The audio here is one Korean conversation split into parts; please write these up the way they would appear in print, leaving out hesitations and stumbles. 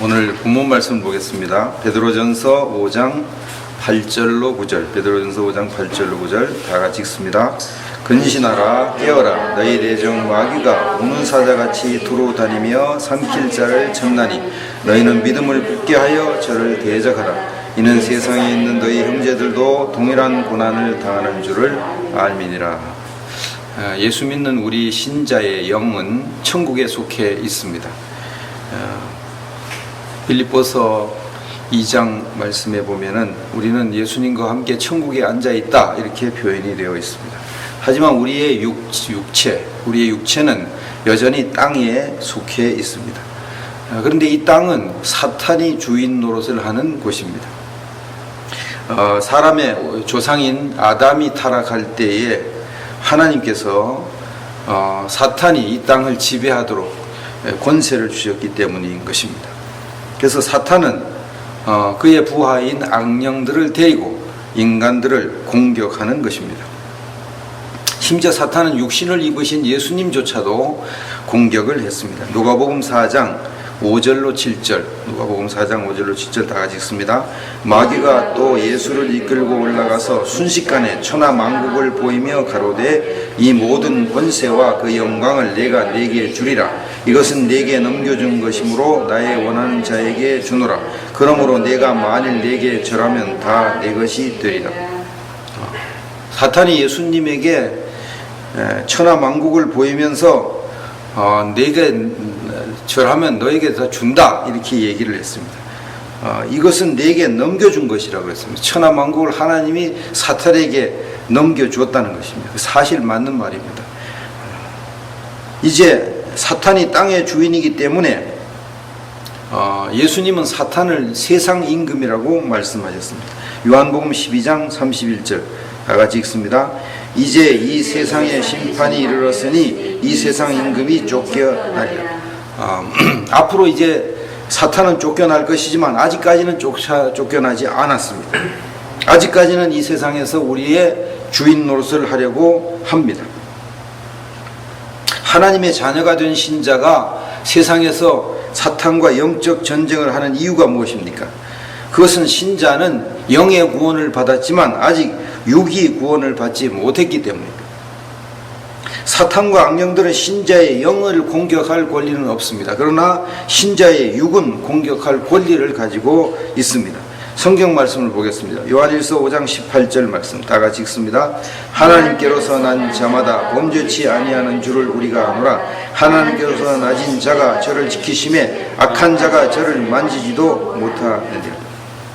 오늘 본문 말씀을 보겠습니다. 베드로전서 5장 8절로 9절. 베드로전서 5장 8절로 9절 다 같이 읽습니다. 근신하라 깨어라 너희 내정 마귀가 우는 사자같이 두루 다니며 삼킬 자를 찾나니 너희는 믿음을 굳게 하여 저를 대적하라. 이는 세상에 있는 너희 형제들도 동일한 고난을 당하는 줄을 알미니라. 예수 믿는 우리 신자의 영은 천국에 속해 있습니다. 빌립보서 2장 말씀에 보면은 우리는 예수님과 함께 천국에 앉아 있다 이렇게 표현이 되어 있습니다. 하지만 우리의 우리의 육체는 여전히 땅에 속해 있습니다. 그런데 이 땅은 사탄이 주인 노릇을 하는 곳입니다. 사람의 조상인 아담이 타락할 때에 하나님께서 사탄이 이 땅을 지배하도록 권세를 주셨기 때문인 것입니다. 그래서 사탄은 그의 부하인 악령들을 데리고 인간들을 공격하는 것입니다. 심지어 사탄은 육신을 입으신 예수님조차도 공격을 했습니다. 누가복음 4장 5절로 7절, 누가복음 4장 5절로 7절 다 같이 읽습니다. 마귀가 또 예수를 이끌고 올라가서 순식간에 천하만국을 보이며 가로되 이 모든 권세와 그 영광을 내가 네게 주리라. 이것은 네게 넘겨준 것이므로 나의 원하는 자에게 주노라. 그러므로 내가 만일 네게 절하면 다 내 것이 되리라. 사탄이 예수님에게 천하만국을 보이면서 네게 절하면 너에게 다 준다 이렇게 얘기를 했습니다. 이것은 네게 넘겨준 것이라고 했습니다. 천하만국을 하나님이 사탄에게 넘겨주었다는 것입니다. 사실 맞는 말입니다. 이제 사탄이 땅의 주인이기 때문에 예수님은 사탄을 세상 임금이라고 말씀하셨습니다. 요한복음 12장 31절 다 같이 읽습니다. 이제 이 세상의 심판이 이르렀으니 이 세상 임금이 쫓겨나리라. 앞으로 이제 사탄은 쫓겨날 것이지만 아직까지는 쫓겨나지 않았습니다. 아직까지는 이 세상에서 우리의 주인 노릇을 하려고 합니다. 하나님의 자녀가 된 신자가 세상에서 사탄과 영적 전쟁을 하는 이유가 무엇입니까? 그것은 신자는 영의 구원을 받았지만 아직 육의 구원을 받지 못했기 때문입니다. 사탄과 악령들은 신자의 영을 공격할 권리는 없습니다. 그러나 신자의 육은 공격할 권리를 가지고 있습니다. 성경 말씀을 보겠습니다. 요한일서 5장 18절 말씀 다 같이 읽습니다. 하나님께로서 난 자마다 범죄치 아니하는 줄을 우리가 아노라. 하나님께로서 나진 자가 저를 지키심에 악한 자가 저를 만지지도 못하느니라.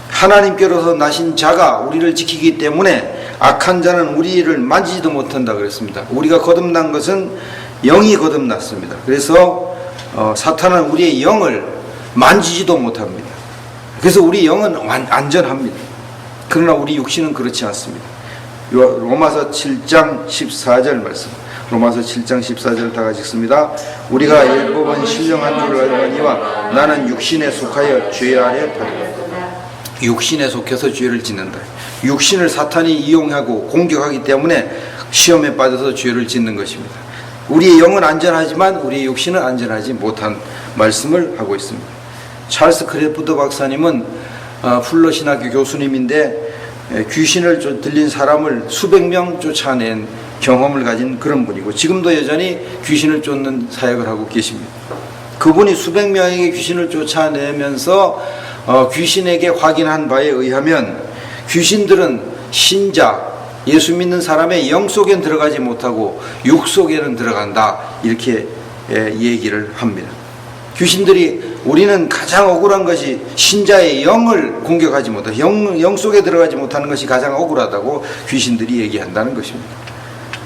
하나님께로서 나신 자가 우리를 지키기 때문에 악한 자는 우리를 만지지도 못한다 그랬습니다. 우리가 거듭난 것은 영이 거듭났습니다. 그래서 사탄은 우리의 영을 만지지도 못합니다. 그래서 우리 영은 안전합니다. 그러나 우리 육신은 그렇지 않습니다. 로마서 7장 14절 말씀, 로마서 7장 14절 다 같이 읽습니다. 우리가 율법은 신령한 줄을 알거니와 나는 육신에 속하여 죄 아래 팔리라. 육신에 속해서 죄를 짓는다. 육신을 사탄이 이용하고 공격하기 때문에 시험에 빠져서 죄를 짓는 것입니다. 우리의 영은 안전하지만 우리의 육신은 안전하지 못한 말씀을 하고 있습니다. 찰스 크래프트 박사님은 풀러 신학교 교수님인데 귀신을 들린 사람을 수백 명 쫓아낸 경험을 가진 그런 분이고 지금도 여전히 귀신을 쫓는 사역을 하고 계십니다. 그분이 수백 명에게 귀신을 쫓아내면서 귀신에게 확인한 바에 의하면 귀신들은 신자, 예수 믿는 사람의 영 속엔 들어가지 못하고 육 속에는 들어간다 이렇게 얘기를 합니다. 귀신들이 우리는 가장 억울한 것이 신자의 영을 공격하지 못하고 영 속에 들어가지 못하는 것이 가장 억울하다고 귀신들이 얘기한다는 것입니다.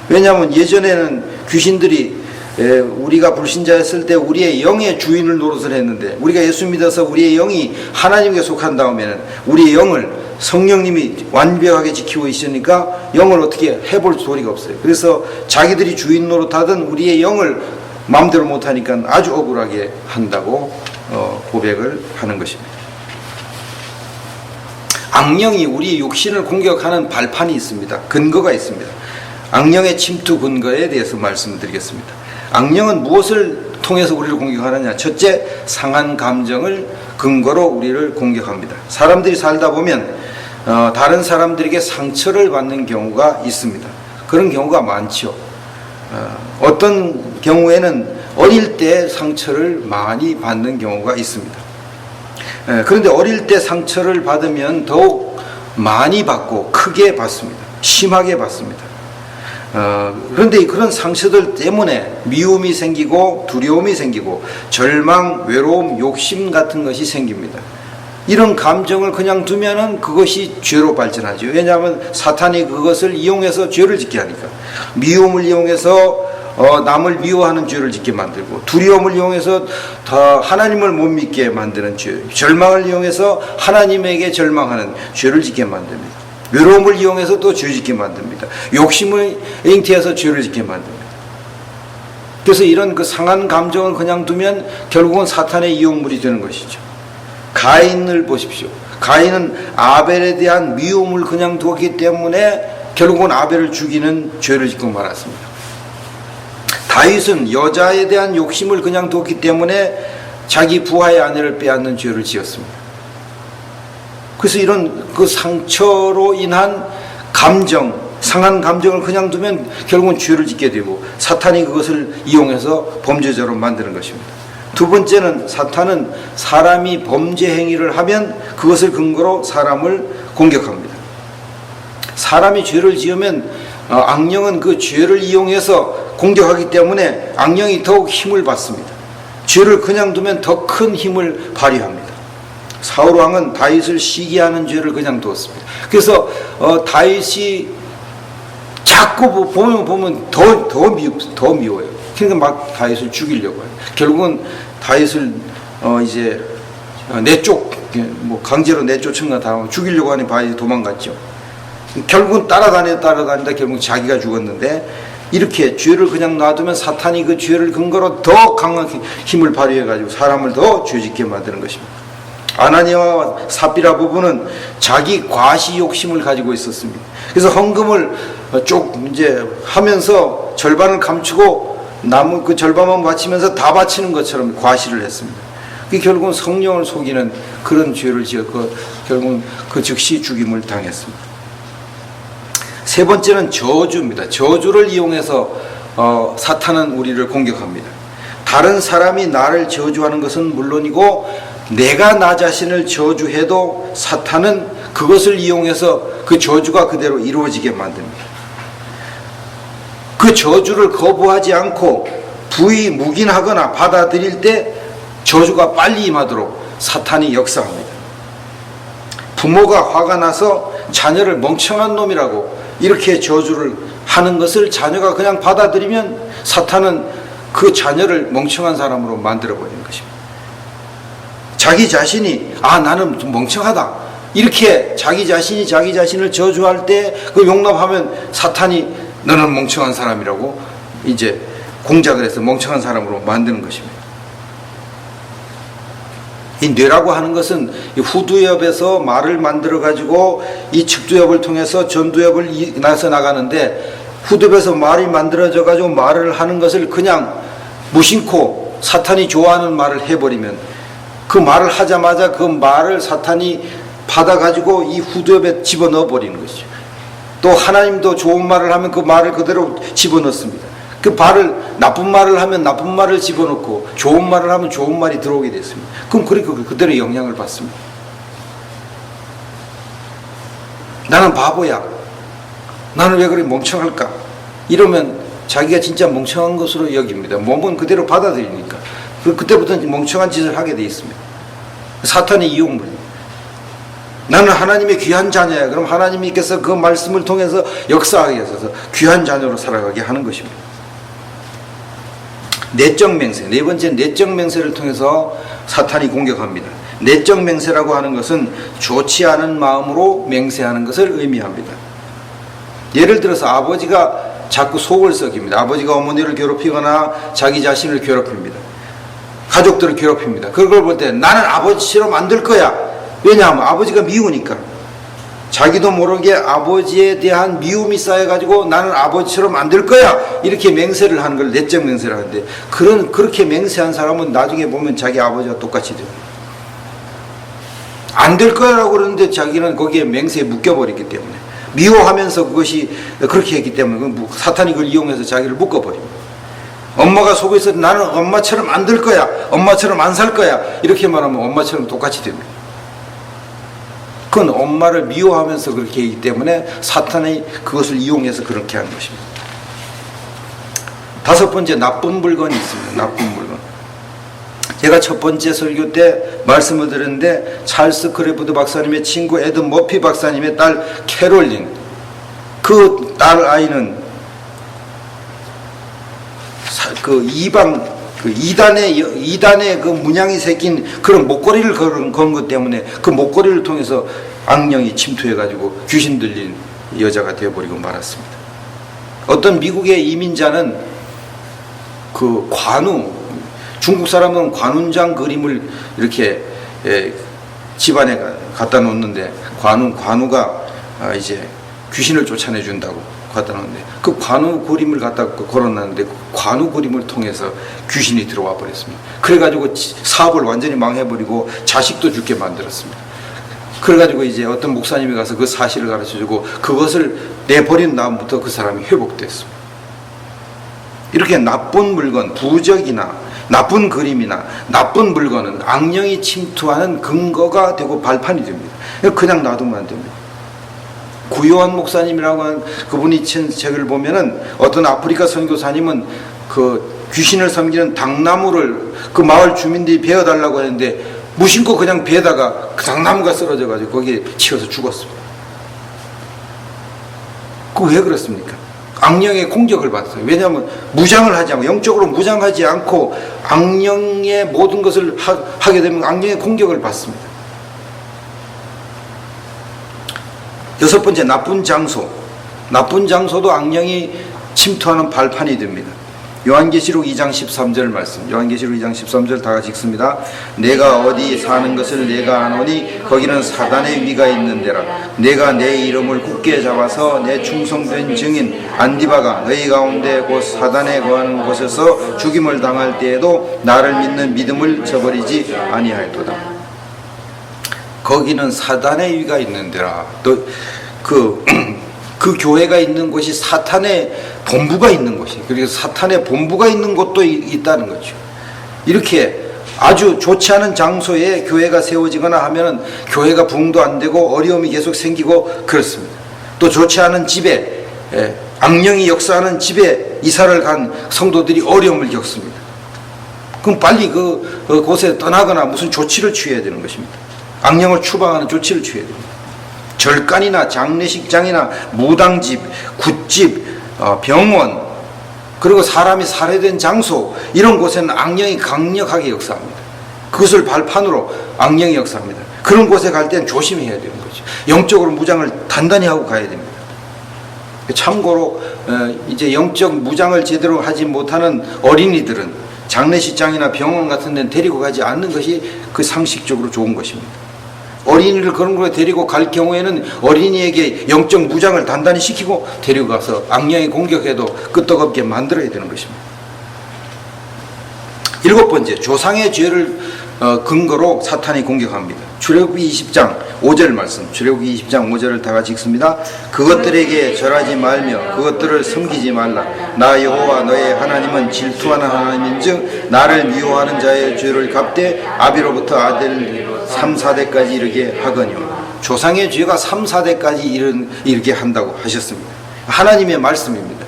왜냐하면 예전에는 귀신들이 우리가 불신자였을 때 우리의 영의 주인을 노릇을 했는데 우리가 예수 믿어서 우리의 영이 하나님께 속한 다음에는 우리의 영을 성령님이 완벽하게 지키고 있으니까 영을 어떻게 해볼 소리가 없어요. 그래서 자기들이 주인 노릇하던 우리의 영을 마음대로 못하니까 아주 억울하게 한다고 고백을 하는 것입니다. 악령이 우리 육신을 공격하는 발판이 있습니다. 근거가 있습니다. 악령의 침투 근거에 대해서 말씀드리겠습니다. 악령은 무엇을 통해서 우리를 공격하느냐? 첫째, 상한 감정을 근거로 우리를 공격합니다. 사람들이 살다 보면 다른 사람들에게 상처를 받는 경우가 있습니다. 그런 경우가 많죠. 어떤 경우에는 어릴 때 상처를 많이 받는 경우가 있습니다. 그런데 어릴 때 상처를 받으면 더욱 많이 받고 크게 받습니다. 심하게 받습니다. 그런데 그런 상처들 때문에 미움이 생기고 두려움이 생기고 절망, 외로움, 욕심 같은 것이 생깁니다. 이런 감정을 그냥 두면은 그것이 죄로 발전하죠. 왜냐하면 사탄이 그것을 이용해서 죄를 짓게 하니까. 미움을 이용해서 남을 미워하는 죄를 짓게 만들고, 두려움을 이용해서 하나님을 못 믿게 만드는 죄, 절망을 이용해서 하나님에게 절망하는 죄를 짓게 만듭니다. 외로움을 이용해서 또 죄 짓게 만듭니다. 욕심을 잉태해서 죄를 짓게 만듭니다. 그래서 이런 그 상한 감정을 그냥 두면 결국은 사탄의 이용물이 되는 것이죠. 가인을 보십시오. 가인은 아벨에 대한 미움을 그냥 두었기 때문에 결국은 아벨을 죽이는 죄를 짓고 말았습니다. 다윗은 여자에 대한 욕심을 그냥 두었기 때문에 자기 부하의 아내를 빼앗는 죄를 지었습니다. 그래서 이런 그 상처로 인한 감정, 상한 감정을 그냥 두면 결국은 죄를 짓게 되고 사탄이 그것을 이용해서 범죄자로 만드는 것입니다. 두 번째는 사탄은 사람이 범죄 행위를 하면 그것을 근거로 사람을 공격합니다. 사람이 죄를 지으면 악령은 그 죄를 이용해서 공격하기 때문에 악령이 더욱 힘을 받습니다. 죄를 그냥 두면 더 큰 힘을 발휘합니다. 사울 왕은 다윗을 시기하는 죄를 그냥 두었습니다. 그래서 다윗이 자꾸 보면 더 미워요. 그러니까 막 다윗을 죽이려고 해요. 결국은 다윗을 이제 강제로 내쫓은가 당하고 죽이려고 하니 다윗이 도망갔죠. 결국은 따라다니다 결국 자기가 죽었는데, 이렇게 죄를 그냥 놔두면 사탄이 그 죄를 근거로 더 강한 힘을 발휘해가지고 사람을 더 죄짓게 만드는 것입니다. 아나니아와 삽비라 부부는 자기 과시 욕심을 가지고 있었습니다. 그래서 헌금을 이제 하면서 절반을 감추고 남은 그 절반만 바치면서 다 바치는 것처럼 과시를 했습니다. 그게 결국은 성령을 속이는 그런 죄를 지었고 결국은 그 즉시 죽임을 당했습니다. 세 번째는 저주입니다. 저주를 이용해서 사탄은 우리를 공격합니다. 다른 사람이 나를 저주하는 것은 물론이고 내가 나 자신을 저주해도 사탄은 그것을 이용해서 그 저주가 그대로 이루어지게 만듭니다. 그 저주를 거부하지 않고 묵인하거나 받아들일 때 저주가 빨리 임하도록 사탄이 역사합니다. 부모가 화가 나서 자녀를 멍청한 놈이라고 이렇게 저주를 하는 것을 자녀가 그냥 받아들이면 사탄은 그 자녀를 멍청한 사람으로 만들어버리는 것입니다. 자기 자신이 나는 좀 멍청하다 이렇게 자기 자신이 자기 자신을 저주할 때 그 용납하면 사탄이 너는 멍청한 사람이라고 이제 공작을 해서 멍청한 사람으로 만드는 것입니다. 이 뇌라고 하는 것은 이 후두엽에서 말을 만들어 가지고 이 측두엽을 통해서 전두엽을 나서 나가는데, 후두엽에서 말이 만들어져 가지고 말을 하는 것을 그냥 무심코 사탄이 좋아하는 말을 해버리면 그 말을 하자마자 그 말을 사탄이 받아 가지고 이 후두엽에 집어넣어 버리는 것이죠. 또 하나님도 좋은 말을 하면 그 말을 그대로 집어넣습니다. 그 나쁜 말을 하면 나쁜 말을 집어넣고 좋은 말을 하면 좋은 말이 들어오게 됐습니다. 그럼 그러니까 그대로 영향을 받습니다. 나는 바보야. 나는 왜 그렇게 멍청할까? 이러면 자기가 진짜 멍청한 것으로 여깁니다. 몸은 그대로 받아들이니까. 그때부터는 멍청한 짓을 하게 돼 있습니다. 사탄의 이용물입니다. 나는 하나님의 귀한 자녀야. 그럼 하나님께서 그 말씀을 통해서 역사하게 해서 귀한 자녀로 살아가게 하는 것입니다. 내적 맹세, 네 번째 내적 맹세를 통해서 사탄이 공격합니다. 내적 맹세라고 하는 것은 좋지 않은 마음으로 맹세하는 것을 의미합니다. 예를 들어서 아버지가 자꾸 속을 썩입니다. 아버지가 어머니를 괴롭히거나 자기 자신을 괴롭힙니다. 가족들을 괴롭힙니다. 그걸 볼 때 나는 아버지처럼 안 될 거야. 왜냐하면 아버지가 미우니까. 자기도 모르게 아버지에 대한 미움이 쌓여가지고 나는 아버지처럼 안 될 거야 이렇게 맹세를 하는 걸 내적 맹세를 하는데, 그렇게 맹세한 사람은 나중에 보면 자기 아버지와 똑같이 돼요. 안 될 거라고 그러는데 자기는 거기에 맹세에 묶여버렸기 때문에, 미워하면서 그것이 그렇게 했기 때문에 사탄이 그걸 이용해서 자기를 묶어버립니다. 엄마가 속에서 나는 엄마처럼 안 될 거야, 엄마처럼 안 살 거야, 이렇게 말하면 엄마처럼 똑같이 됩니다. 그건 엄마를 미워하면서 그렇게 하기 때문에 사탄이 그것을 이용해서 그렇게 하는 것입니다. 다섯 번째, 나쁜 물건이 있습니다. 나쁜 물건. 제가 첫 번째 설교 때 말씀을 드렸는데, 찰스 크래프트 박사님의 친구 에드 머피 박사님의 딸 캐롤린, 그 딸 아이는 그 이단의 그 문양이 새긴 그런 목걸이를 건 것 때문에 그 목걸이를 통해서 악령이 침투해가지고 귀신 들린 여자가 되어버리고 말았습니다. 어떤 미국의 이민자는 그 관우, 중국 사람은 관운장 그림을 이렇게 집안에 갖다 놓는데, 관우가 이제 귀신을 쫓아내 준다고 갖다 놓는데, 그 관우 그림을 갖다 걸어놨는데 그 관우 그림을 통해서 귀신이 들어와 버렸습니다. 그래가지고 사업을 완전히 망해버리고 자식도 죽게 만들었습니다. 그래가지고 이제 어떤 목사님이 가서 그 사실을 가르쳐주고 그것을 내버린 다음부터 그 사람이 회복됐습니다. 이렇게 나쁜 물건, 부적이나 나쁜 그림이나 나쁜 물건은 악령이 침투하는 근거가 되고 발판이 됩니다. 그냥 놔두면 안 됩니다. 구요한 목사님이라고 하는 그분이 친 책을 보면은, 어떤 아프리카 선교사님은 그 귀신을 섬기는 당나무를 그 마을 주민들이 베어달라고 했는데 무심코 그냥 베다가 그 당나무가 쓰러져가지고 거기에 치여서 죽었습니다. 그 왜 그렇습니까? 악령의 공격을 받았어요. 왜냐하면 무장을 하지 않고, 영적으로 무장하지 않고 악령의 모든 것을 하게 되면 악령의 공격을 받습니다. 여섯 번째, 나쁜 장소. 나쁜 장소도 악령이 침투하는 발판이 됩니다. 요한계시록 2장 13절 말씀. 요한계시록 2장 13절 다 같이 읽습니다. 내가 어디 사는 것을 내가 아노니 거기는 사단의 위가 있는 데라. 내가 내 이름을 굳게 잡아서 내 충성된 증인 안디바가 너희 가운데 곧 사단에 거하는 곳에서 죽임을 당할 때에도 나를 믿는 믿음을 저버리지 아니하였도다. 거기는 사단의 위가 있는 데라. 또 그 교회가 있는 곳이 사탄의 본부가 있는 곳이, 그래서 사탄의 본부가 있는 곳도 있다는 거죠. 이렇게 아주 좋지 않은 장소에 교회가 세워지거나 하면은 교회가 부흥도 안 되고 어려움이 계속 생기고 그렇습니다. 또 좋지 않은 집에, 악령이 역사하는 집에 이사를 간 성도들이 어려움을 겪습니다. 그럼 빨리 그 곳에 떠나거나 무슨 조치를 취해야 되는 것입니다. 악령을 추방하는 조치를 취해야 됩니다. 절간이나 장례식장이나 무당집, 굿집, 병원, 그리고 사람이 살해된 장소, 이런 곳에는 악령이 강력하게 역사합니다. 그것을 발판으로 악령이 역사합니다. 그런 곳에 갈 때는 조심해야 되는 거죠. 영적으로 무장을 단단히 하고 가야 됩니다. 참고로 이제 영적 무장을 제대로 하지 못하는 어린이들은 장례식장이나 병원 같은 데는 데리고 가지 않는 것이 그 상식적으로 좋은 것입니다. 어린이를 그런 곳에 데리고 갈 경우에는 어린이에게 영적 무장을 단단히 시키고 데리고 가서 악령이 공격해도 끄떡없게 만들어야 되는 것입니다. 일곱 번째, 조상의 죄를 근거로 사탄이 공격합니다. 출애굽기 20장 5절 말씀, 출애굽기 20장 5절을 다 같이 읽습니다. 그것들에게 절하지 말며 그것들을 섬기지 말라. 나 여호와 너의 하나님은 질투하는 하나님인즉 나를 미워하는 자의 죄를 갚되 아비로부터 아들 3, 4대까지 이르게 하거니와. 조상의 죄가 3, 4대까지 이르게 한다고 하셨습니다. 하나님의 말씀입니다.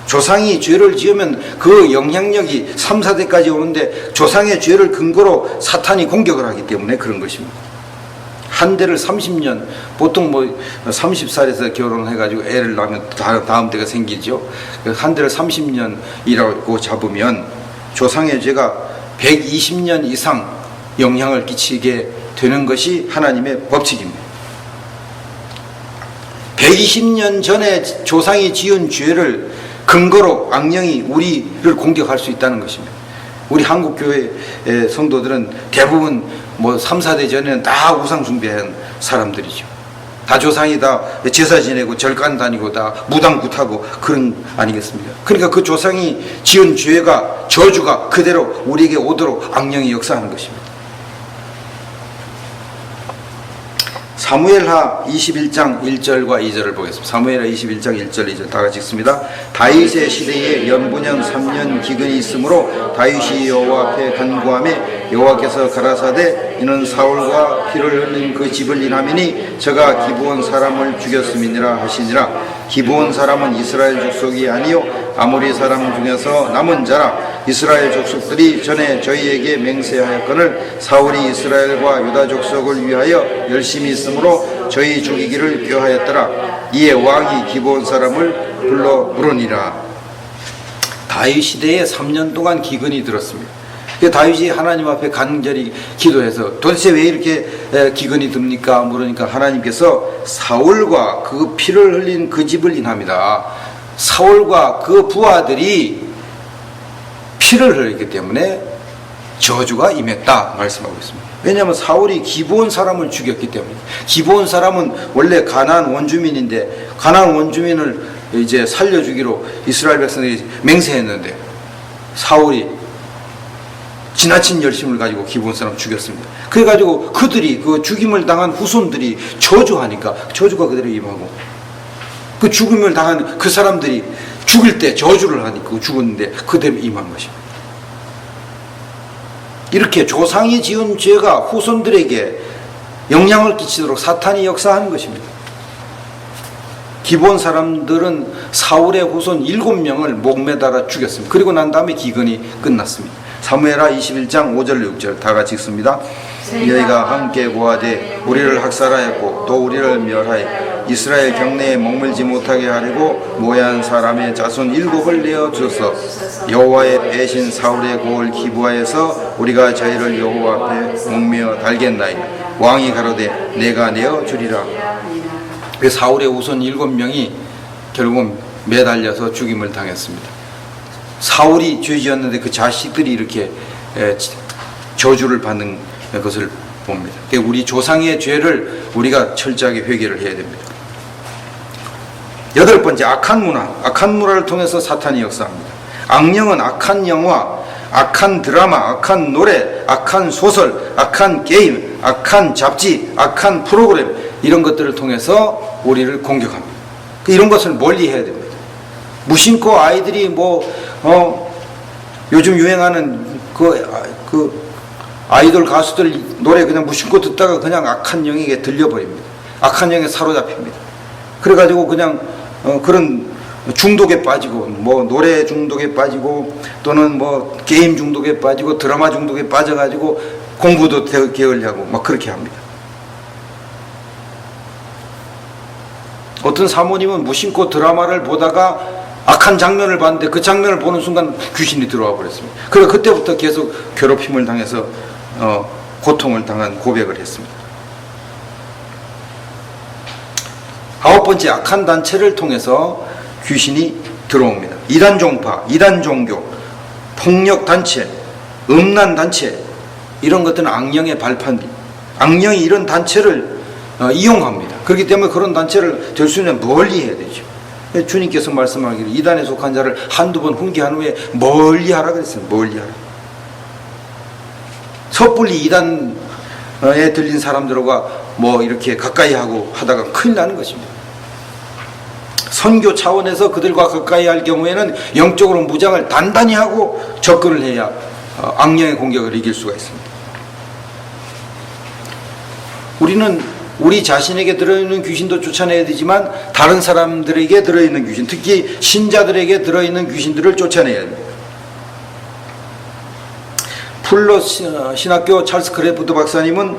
조상이 죄를 지으면 그 영향력이 3, 4대까지 오는데 조상의 죄를 근거로 사탄이 공격을 하기 때문에 그런 것입니다. 한 대를 30년, 보통 30살에서 결혼해가지고 애를 낳으면 다음 대가 생기죠. 한 대를 30년이라고 잡으면 조상의 죄가 120년 이상 영향을 끼치게 되는 것이 하나님의 법칙입니다. 120년 전에 조상이 지은 죄를 근거로 악령이 우리를 공격할 수 있다는 것입니다. 우리 한국교회 성도들은 대부분 3, 4대 전에는 다 우상 숭배한 사람들이죠. 다 조상이 다 제사 지내고 절간 다니고 다 무당굿하고 그런 아니겠습니까? 그러니까 그 조상이 지은 죄가, 저주가 그대로 우리에게 오도록 악령이 역사하는 것입니다. 사무엘하 21장 1절과 2절을 보겠습니다. 사무엘하 21장 1절 2절 다 같이 읽습니다. 다윗의 시대에 연분형 3년 기근이 있으므로 다윗이 여호와 앞에 간구하매 여호와께서 가라사대 이는 사울과 피를 흘린 그 집을 인하미니 저가 기브온 사람을 죽였음이니라 하시니라. 기브온 사람은 이스라엘 족속이 아니요 아모리 사람 중에서 남은 자라. 이스라엘 족속들이 전에 저희에게 맹세하였거늘 사울이 이스라엘과 유다 족속을 위하여 열심히 있으므로 저희 죽이기를 꾀하였더라. 이에 왕이 기브온 사람을 불러 물으니라. 다윗 시대에 3년 동안 기근이 들었습니다. 다윗이 하나님 앞에 간절히 기도해서 도대체 왜 이렇게 기근이 듭니까? 물으니까 하나님께서 사울과 그 피를 흘린 그 집을 인합니다. 사울과 그 부하들이 피를 흘렸기 때문에 저주가 임했다 말씀하고 있습니다. 왜냐하면 사울이 기브온 사람을 죽였기 때문에. 기브온 사람은 원래 가나안 원주민인데 가나안 원주민을 이제 살려주기로 이스라엘 백성들이 맹세했는데 사울이 지나친 열심을 가지고 기브온 사람 죽였습니다. 그래가지고 그들이 그 죽임을 당한 후손들이 저주하니까 저주가 그대로 임하고 그 죽임을 당한 그 사람들이 죽일 때 저주를 하니까 죽었는데 그대로 임한 것입니다. 이렇게 조상이 지은 죄가 후손들에게 영향을 끼치도록 사탄이 역사하는 것입니다. 기브온 사람들은 사울의 후손 7명을 목매달아 죽였습니다. 그리고 난 다음에 기근이 끝났습니다. 사무엘하 21장 5절 6절 다 같이 읽습니다. 너희가 함께 고하되 우리를 학살하였고 또 우리를 멸하여 이스라엘 경내에 머물지 못하게 하려고 모해한 사람의 자손 7을 내어 주소서. 여호와의 배신 사울의 고을 기브아에서 우리가 저희를 여호와 앞에 목매어 달겠나이다. 왕이 가로되 내가 내어 주리라. 그 사울의 후손 7명이 결국은 매달려서 죽임을 당했습니다. 사울이 죄 지었는데 그 자식들이 이렇게 저주를 받는 것을 봅니다. 우리 조상의 죄를 우리가 철저하게 회개를 해야 됩니다. 8번째, 악한 문화. 악한 문화를 통해서 사탄이 역사합니다. 악령은 악한 영화, 악한 드라마, 악한 노래, 악한 소설, 악한 게임, 악한 잡지, 악한 프로그램, 이런 것들을 통해서 우리를 공격합니다. 이런 것을 멀리 해야 됩니다. 무심코 아이들이 요즘 유행하는 그 아이돌 가수들 노래 그냥 무심코 듣다가 그냥 악한 영에게 들려버립니다. 악한 영에 사로잡힙니다. 그래가지고 그냥 그런 중독에 빠지고 노래 중독에 빠지고 또는 게임 중독에 빠지고 드라마 중독에 빠져가지고 공부도 게을리하고 막 그렇게 합니다. 어떤 사모님은 무심코 드라마를 보다가 악한 장면을 봤는데 그 장면을 보는 순간 귀신이 들어와 버렸습니다. 그래서 그때부터 계속 괴롭힘을 당해서 고통을 당한 고백을 했습니다. 9번째, 악한 단체를 통해서 귀신이 들어옵니다. 이단 종파, 이단 종교, 폭력 단체, 음란 단체, 이런 것들은 악령의 발판입니다. 악령이 이런 단체를 이용합니다. 그렇기 때문에 그런 단체를 될 수 있는 멀리 해야 되죠. 주님께서 말씀하기를 이단에 속한 자를 한두 번 훈계한 후에 멀리 하라 그랬어요. 멀리 하라. 섣불리 이단에 들린 사람들과 이렇게 가까이 하고 하다가 큰일 나는 것입니다. 선교 차원에서 그들과 가까이 할 경우에는 영적으로 무장을 단단히 하고 접근을 해야 악령의 공격을 이길 수가 있습니다. 우리는 우리 자신에게 들어있는 귀신도 쫓아내야 되지만 다른 사람들에게 들어있는 귀신, 특히 신자들에게 들어있는 귀신들을 쫓아내야 됩니다. 풀러 신학교 찰스 크래프트 박사님은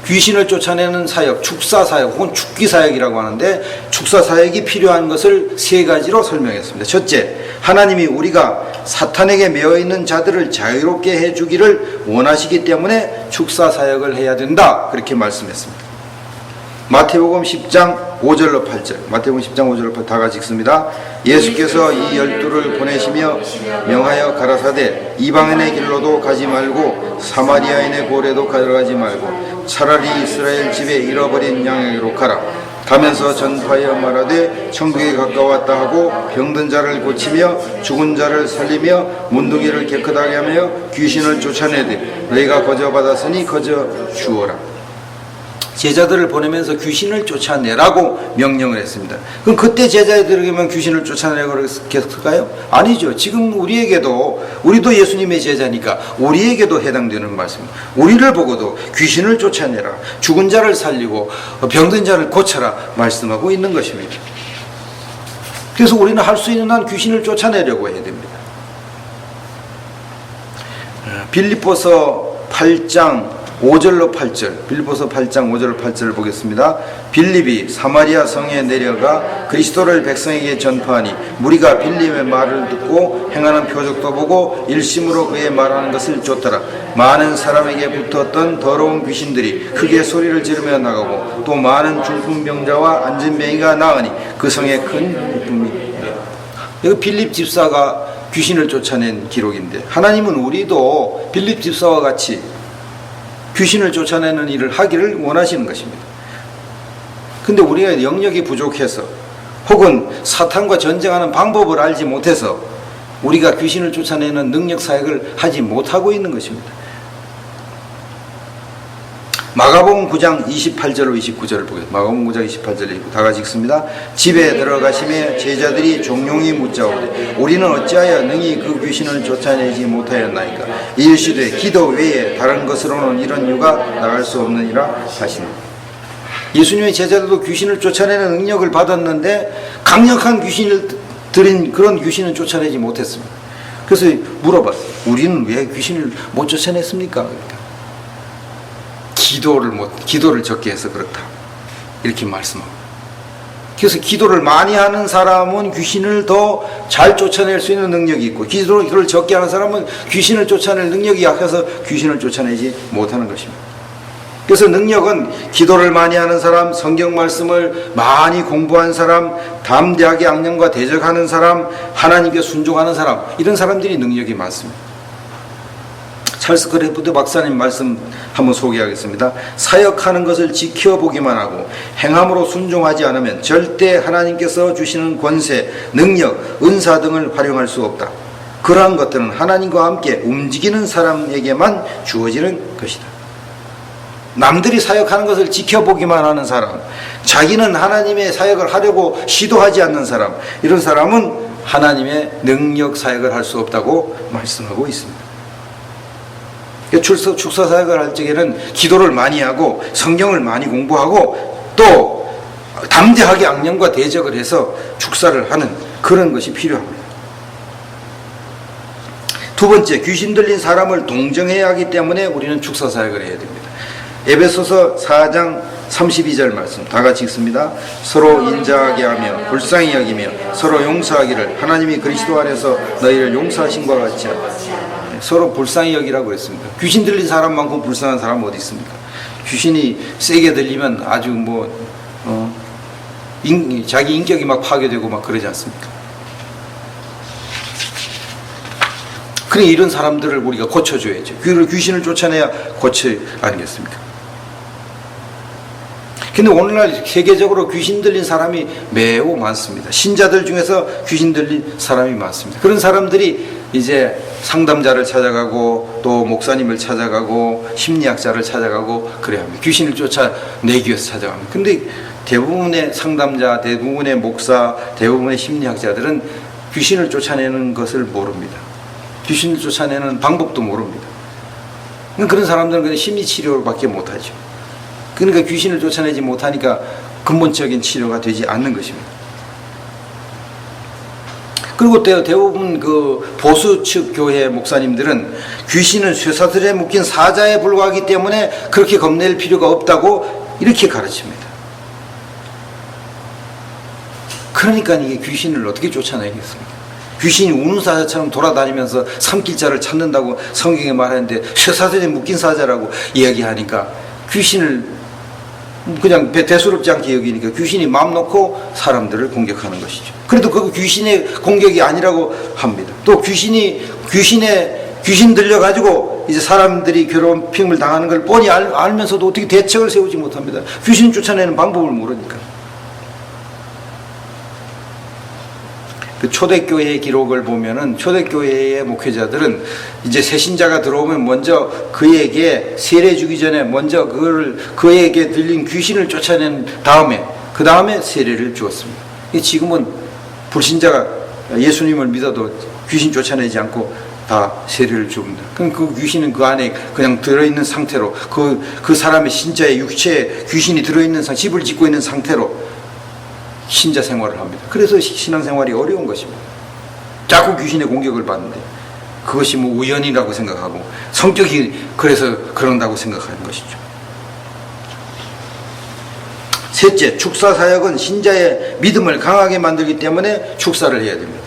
귀신을 쫓아내는 사역, 축사사역 혹은 축기사역이라고 하는데 축사사역이 필요한 것을 3가지로 설명했습니다. 첫째, 하나님이 우리가 사탄에게 매어있는 자들을 자유롭게 해주기를 원하시기 때문에 축사사역을 해야 된다, 그렇게 말씀했습니다. 마태복음 10장 5절로 8절, 마태복음 10장 5절로 8절 다 같이 읽습니다. 예수께서 이 12를 보내시며 명하여 가라사대 이방인의 길로도 가지 말고 사마리아인의 고래도 가져가지 말고 차라리 이스라엘 집에 잃어버린 양에게로 가라. 가면서 전파하여 말하되 천국에 가까웠다 하고 병든 자를 고치며 죽은 자를 살리며 문둥이를 깨끗하게 하며 귀신을 쫓아내되 너희가 거저 받았으니 거저 주어라. 제자들을 보내면서 귀신을 쫓아내라고 명령을 했습니다. 그럼 그때 제자들에게만 귀신을 쫓아내라고 그랬을까요? 아니죠. 지금 우리도 예수님의 제자니까 우리에게도 해당되는 말씀입니다. 우리를 보고도 귀신을 쫓아내라, 죽은 자를 살리고 병든 자를 고쳐라 말씀하고 있는 것입니다. 그래서 우리는 할 수 있는 한 귀신을 쫓아내려고 해야 됩니다. 빌립보서 8장 5절로 8절, 빌립보서 8장 5절로 8절을 보겠습니다. 빌립이 사마리아 성에 내려가 그리스도를 백성에게 전파하니 무리가 빌립의 말을 듣고 행하는 표적도 보고 일심으로 그의 말하는 것을 쫓더라. 많은 사람에게 붙었던 더러운 귀신들이 크게 소리를 지르며 나가고 또 많은 중풍병자와 안진뱅이가 나으니 그 성에 큰 기쁨이. 여기 빌립 집사가 귀신을 쫓아낸 기록인데, 하나님은 우리도 빌립 집사와 같이 귀신을 쫓아내는 일을 하기를 원하시는 것입니다. 근데 우리가 영역이 부족해서 혹은 사탄과 전쟁하는 방법을 알지 못해서 우리가 귀신을 쫓아내는 능력 사역을 하지 못하고 있는 것입니다. 마가복음 9장 28절로 29절을 보겠습니다. 마가복음 9장 28절에 다 같이 읽습니다. 집에 들어가심에 제자들이 종용이 묻자오되 우리는 어찌하여 능히 그 귀신을 쫓아내지 못하였나이까. 이르시되 기도 외에 다른 것으로는 이런 유가 나갈 수 없느니라 하시니. 예수님의 제자들도 귀신을 쫓아내는 능력을 받았는데 강력한 귀신을 들인 그런 귀신은 쫓아내지 못했습니다. 그래서 물어봤어요. 우리는 왜 귀신을 못 쫓아냈습니까? 그러니까 기도를 적게 해서 그렇다, 이렇게 말씀합니다. 그래서 기도를 많이 하는 사람은 귀신을 더 잘 쫓아낼 수 있는 능력이 있고, 기도를 적게 하는 사람은 귀신을 쫓아낼 능력이 약해서 귀신을 쫓아내지 못하는 것입니다. 그래서 능력은 기도를 많이 하는 사람, 성경 말씀을 많이 공부한 사람, 담대하게 악령과 대적하는 사람, 하나님께 순종하는 사람, 이런 사람들이 능력이 많습니다. 찰스 크래프트 박사님 말씀 한번 소개하겠습니다. 사역하는 것을 지켜보기만 하고 행함으로 순종하지 않으면 절대 하나님께서 주시는 권세, 능력, 은사 등을 활용할 수 없다. 그러한 것들은 하나님과 함께 움직이는 사람에게만 주어지는 것이다. 남들이 사역하는 것을 지켜보기만 하는 사람, 자기는 하나님의 사역을 하려고 시도하지 않는 사람, 이런 사람은 하나님의 능력 사역을 할 수 없다고 말씀하고 있습니다. 축사 사역을 할 적에는 기도를 많이 하고 성경을 많이 공부하고 또 담대하게 악령과 대적을 해서 축사를 하는 그런 것이 필요합니다. 두 번째, 귀신 들린 사람을 동정해야 하기 때문에 우리는 축사 사역을 해야 됩니다. 에베소서 4장 32절 말씀 다 같이 읽습니다. 서로 인자하게 하며 불쌍히 여기며 서로 용서하기를 하나님이 그리스도 안에서 너희를 용서하신 것과 같이 서로 불쌍히 여기라고 했습니다. 귀신 들린 사람만큼 불쌍한 사람 어디 있습니까? 귀신이 세게 들리면 아주 자기 인격이 막 파괴되고 막 그러지 않습니까? 그러니 이런 사람들을 우리가 고쳐줘야죠. 귀신을 쫓아내야 고쳐 아니겠습니까? 근데 오늘날 세계적으로 귀신 들린 사람이 매우 많습니다. 신자들 중에서 귀신 들린 사람이 많습니다. 그런 사람들이 이제 상담자를 찾아가고 또 목사님을 찾아가고 심리학자를 찾아가고 그래야 합니다. 귀신을 쫓아내기 위해서 찾아갑니다. 근데 대부분의 상담자, 대부분의 목사, 대부분의 심리학자들은 귀신을 쫓아내는 것을 모릅니다. 귀신을 쫓아내는 방법도 모릅니다. 그런 사람들은 그냥 심리치료밖에 못하죠. 그러니까 귀신을 쫓아내지 못하니까 근본적인 치료가 되지 않는 것입니다. 그리고 대부분 그 보수 측 교회 목사님들은 귀신은 쇠사슬에 묶인 사자에 불과하기 때문에 그렇게 겁낼 필요가 없다고 이렇게 가르칩니다. 그러니까 이게 귀신을 어떻게 쫓아내겠습니까? 귀신이 우는 사자처럼 돌아다니면서 삼킬자를 찾는다고 성경에 말하는데 쇠사슬에 묶인 사자라고 이야기하니까 귀신을 그냥 대수롭지 않게 여기니까 귀신이 마음 놓고 사람들을 공격하는 것이죠. 그래도 그거 귀신의 공격이 아니라고 합니다. 또 귀신 들려가지고 이제 사람들이 괴롭힘을 당하는 걸 뻔히 알면서도 어떻게 대책을 세우지 못합니다. 귀신 쫓아내는 방법을 모르니까. 그 초대교회 기록을 보면은 초대교회의 목회자들은 이제 새신자가 들어오면 먼저 그에게 세례 주기 전에 먼저 그에게 들린 귀신을 쫓아낸 다음에 그 다음에 세례를 주었습니다. 지금은 불신자가 예수님을 믿어도 귀신 쫓아내지 않고 다 세례를 줍니다. 그럼 그 귀신은 그 안에 그냥 들어있는 상태로 그 사람의 신자의 육체에 귀신이 들어있는 집을 짓고 있는 상태로 신자 생활을 합니다. 그래서 신앙생활이 어려운 것입니다. 자꾸 귀신의 공격을 받는데 그것이 뭐 우연이라고 생각하고 성격이 그래서 그런다고 생각하는 것이죠. 셋째, 축사 사역은 신자의 믿음을 강하게 만들기 때문에 축사를 해야 됩니다.